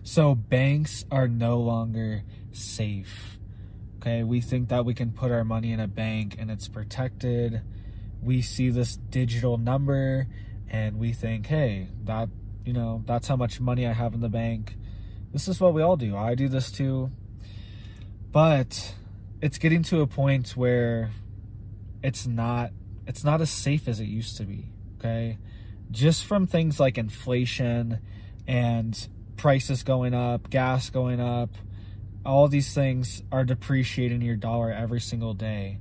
So banks are no longer safe. Okay, we think that we can put our money in a bank and it's protected. We see this digital number and we think, hey, that, you know, that's how much money I have in the bank. This is what we all do. I do this too. But it's getting to a point where it's not as safe as it used to be, okay? Just from things like inflation and prices going up, gas going up, all these things are depreciating your dollar every single day.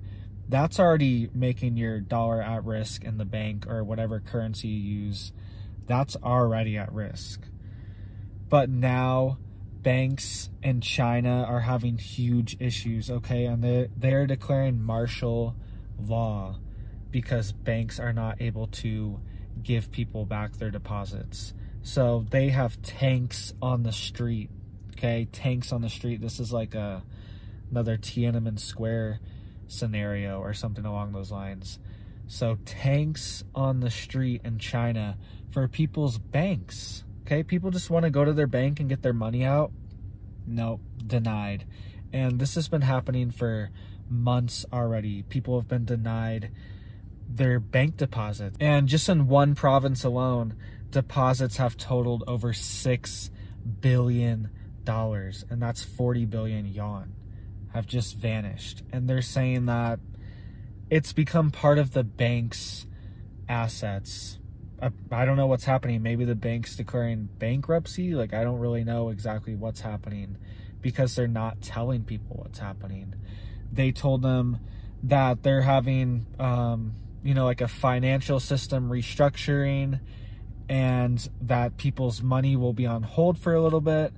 That's already making your dollar at risk in the bank or whatever currency you use. That's already at risk. But now banks in China are having huge issues, okay? And they're declaring martial law because banks are not able to give people back their deposits. So they have tanks on the street, okay? Tanks on the street. This is like another Tiananmen Square scenario or something along those lines. So tanks on the street in China for people's banks, okay? People just want to go to their bank and get their money out. Nope, denied. And this has been happening for months already. People have been denied their bank deposits. And just in one province alone, deposits have totaled over $6 billion. And that's 40 billion yuan have just vanished. And they're saying that it's become part of the bank's assets. I don't know what's happening. Maybe the bank's declaring bankruptcy. Like, I don't really know exactly what's happening because they're not telling people what's happening. They told them that they're having, you know, like a financial system restructuring and that people's money will be on hold for a little bit.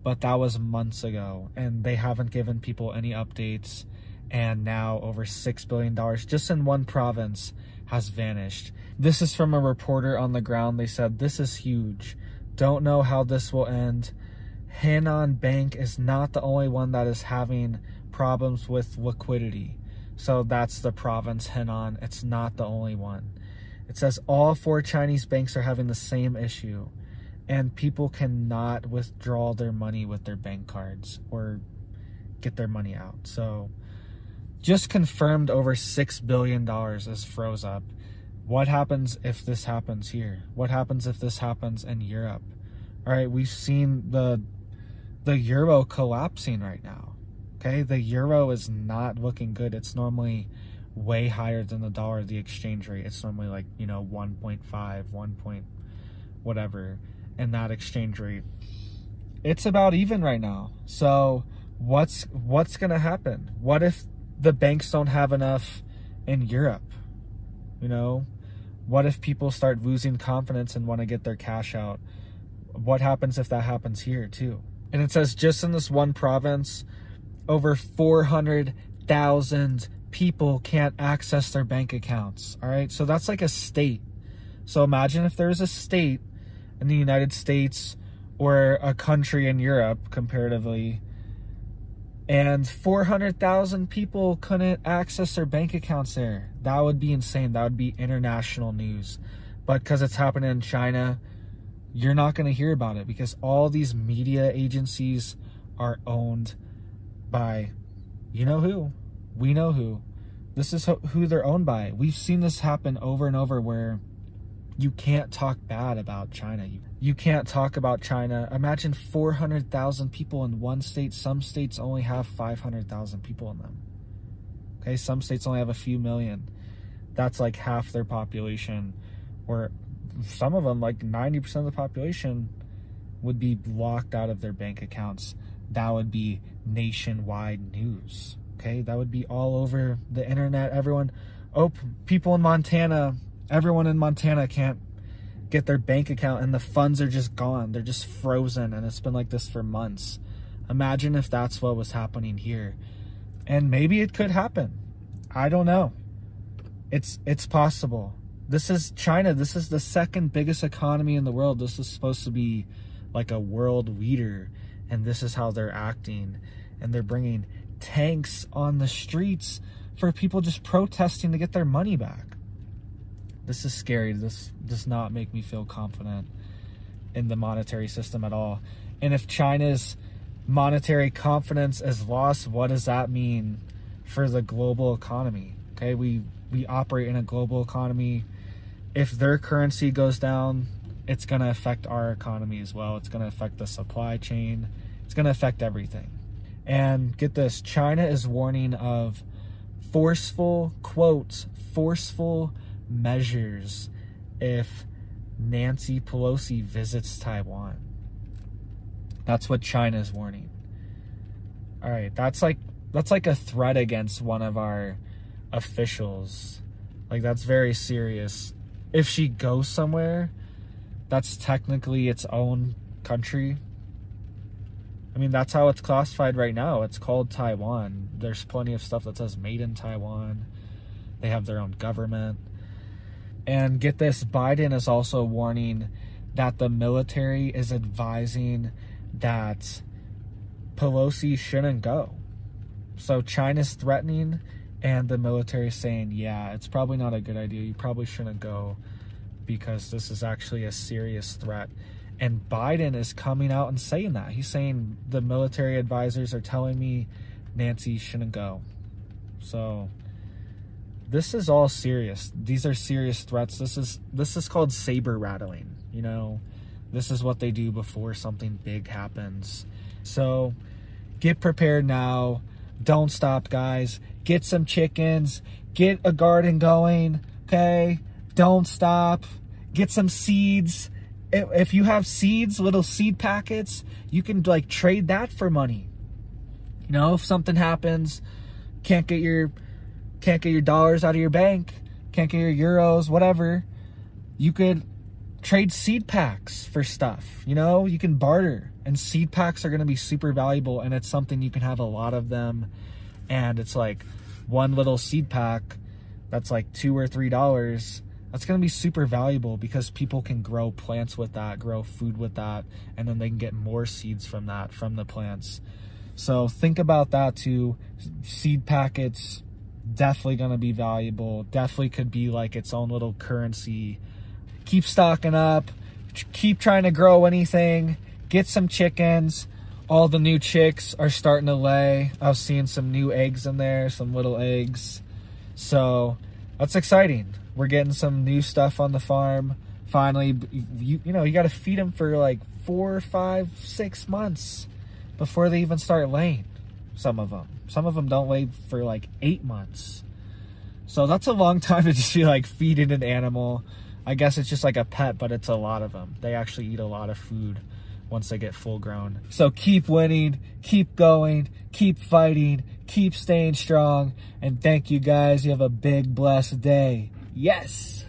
But that was months ago and they haven't given people any updates. And now over $6 billion just in one province has vanished. This is from a reporter on the ground. They said, this is huge. Don't know how this will end. Henan Bank is not the only one that is having problems with liquidity. So that's the province, Henan. It's not the only one. It says all 4 Chinese banks are having the same issue. And people cannot withdraw their money with their bank cards or get their money out. So just confirmed over $6 billion is froze up. What happens if this happens here? What happens if this happens in Europe? All right, we've seen the euro collapsing right now. Okay, the euro is not looking good. It's normally way higher than the dollar, the exchange rate. It's normally like, you know, 1.5, 1 point whatever. And that exchange rate, it's about even right now. So what's gonna happen? What if the banks don't have enough in Europe? You know, what if people start losing confidence and want to get their cash out? What happens if that happens here too? And it says just in this one province, over 400,000 people can't access their bank accounts. All right, so that's like a state. So imagine if there's a state in the United States or a country in Europe comparatively, and 400,000 people couldn't access their bank accounts there. That would be insane. That would be international news. But because it's happening in China, you're not going to hear about it because all these media agencies are owned by, you know who? We know who. This is who they're owned by. We've seen this happen over and over where you can't talk bad about China. You can't talk about China. Imagine 400,000 people in one state. Some states only have 500,000 people in them. Okay, some states only have a few million. That's like half their population. Or some of them, like 90% of the population, would be locked out of their bank accounts. That would be nationwide news. Okay, that would be all over the internet. Everyone, oh, people in Montana, everyone in Montana can't get their bank account and the funds are just gone. They're just frozen, and it's been like this for months. Imagine if that's what was happening here. And maybe it could happen. I don't know. It's possible. This is China. This is the second biggest economy in the world. This is supposed to be like a world leader, and this is how they're acting. And they're bringing tanks on the streets for people just protesting to get their money back. This is scary. This does not make me feel confident in the monetary system at all. And if China's monetary confidence is lost, what does that mean for the global economy? Okay, we operate in a global economy. If their currency goes down, it's going to affect our economy as well. It's going to affect the supply chain. It's going to affect everything. And get this, China is warning of forceful, quotes, forceful measures if Nancy Pelosi visits Taiwan. That's what China is warning. All right, that's like a threat against one of our officials. Like, that's very serious. If she goes somewhere, that's technically its own country. I mean, that's how it's classified right now. It's called Taiwan. There's plenty of stuff that says made in Taiwan. They have their own government. And get this, Biden is also warning that the military is advising that Pelosi shouldn't go. So China's threatening, and the military is saying, yeah, it's probably not a good idea. You probably shouldn't go because this is actually a serious threat. And Biden is coming out and saying that. He's saying the military advisors are telling me Nancy shouldn't go. So this is all serious. These are serious threats. This is called saber rattling. You know, this is what they do before something big happens. So get prepared now. Don't stop, guys. Get some chickens. Get a garden going. Okay? Don't stop. Get some seeds. If you have seeds, little seed packets, you can like trade that for money. You know, if something happens, can't get your dollars out of your bank, can't get your euros, whatever, you could trade seed packs for stuff. You know, you can barter, and seed packs are going to be super valuable, and it's something you can have a lot of them. And it's like one little seed pack that's like $2 or $3. That's going to be super valuable because people can grow plants with that, grow food with that, and then they can get more seeds from that, from the plants. So think about that too. Seed packets, definitely going to be valuable. Definitely could be like its own little currency. Keep stocking up. Keep trying to grow anything. Get some chickens. All the new chicks are starting to lay. I was seeing some new eggs in there, some little eggs. So that's exciting. We're getting some new stuff on the farm. Finally, you know, you got to feed them for like 4, 5, 6 months before they even start laying. Some of them don't lay for like 8 months. So that's a long time to just be like feeding an animal. I guess it's just like a pet, but it's a lot of them. They actually eat a lot of food once they get full grown. So keep winning, keep going, keep fighting, keep staying strong, and thank you guys. You have a big blessed day. Yes.